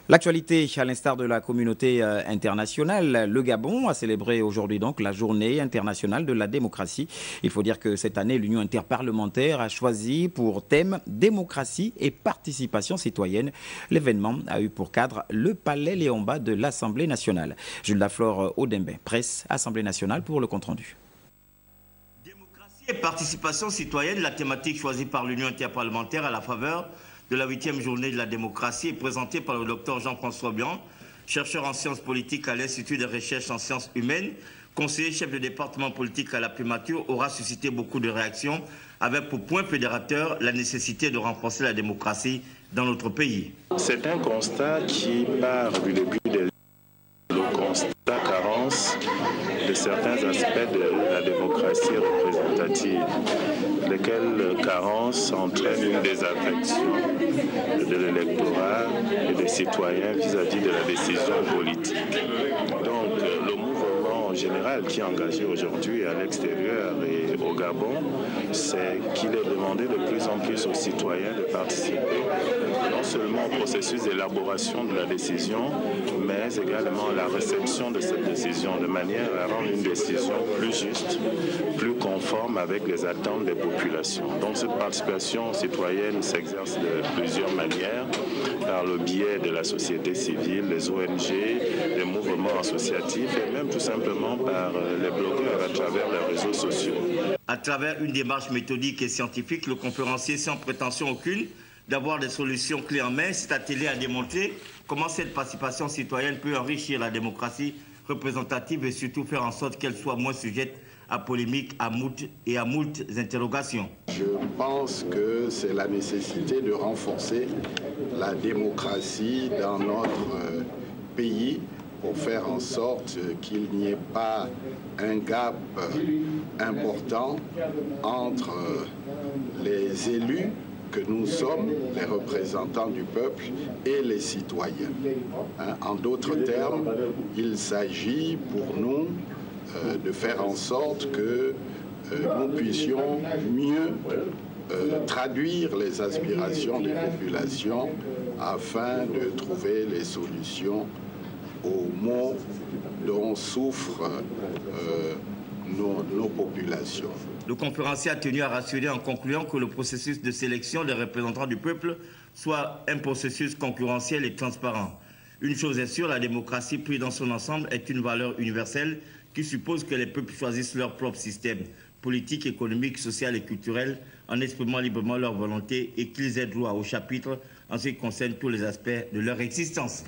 L'actualité, à l'instar de la communauté internationale, le Gabon a célébré aujourd'hui donc la journée internationale de la démocratie. Il faut dire que cette année, l'Union interparlementaire a choisi pour thème démocratie et participation citoyenne. L'événement a eu pour cadre le palais Léomba de l'Assemblée nationale. Jules Laflore Odembe, presse Assemblée nationale pour le compte-rendu. Démocratie et participation citoyenne, la thématique choisie par l'Union interparlementaire à la faveur de la 8e journée de la démocratie est présentée par le docteur Jean-François Bian, chercheur en sciences politiques à l'Institut de recherche en sciences humaines, conseiller chef de département politique à la primature, aura suscité beaucoup de réactions avec pour point fédérateur la nécessité de renforcer la démocratie dans notre pays. C'est un constat qui part du début de le constat carence de certains aspects de la démocratie représentative, lesquelles carences entraînent une désaffection de l'électorat et des citoyens vis-à-vis de la décision politique. Donc le mouvement général qui est engagé aujourd'hui à l'extérieur et au Gabon, c'est qu'il est demandé de plus en plus aux citoyens de participer non seulement au processus d'élaboration de la décision, mais également à la réception de cette décision, de manière à rendre une décision plus juste, plus conforme avec les attentes des populations. Donc cette participation citoyenne s'exerce de plusieurs manières, par le biais de la société civile, les ONG, les mouvements associatifs et même tout simplement par les blogueurs à travers les réseaux sociaux. À travers une démarche méthodique et scientifique, le conférencier, sans prétention aucune d'avoir des solutions clés en main, s'est attelé à démontrer comment cette participation citoyenne peut enrichir la démocratie représentative et surtout faire en sorte qu'elle soit moins sujette à polémique à moult interrogations. Je pense que c'est la nécessité de renforcer la démocratie dans notre pays pour faire en sorte qu'il n'y ait pas un gap important entre les élus que nous sommes, les représentants du peuple, et les citoyens. En d'autres termes, il s'agit pour nous de faire en sorte que nous puissions mieux traduire les aspirations des populations afin de trouver les solutions aux maux dont souffrent nos populations. Le conférencier a tenu à rassurer en concluant que le processus de sélection des représentants du peuple soit un processus concurrentiel et transparent. Une chose est sûre, la démocratie prise dans son ensemble est une valeur universelle qui suppose que les peuples choisissent leur propre système politique, économique, social et culturel en exprimant librement leur volonté et qu'ils aient droit au chapitre en ce qui concerne tous les aspects de leur existence.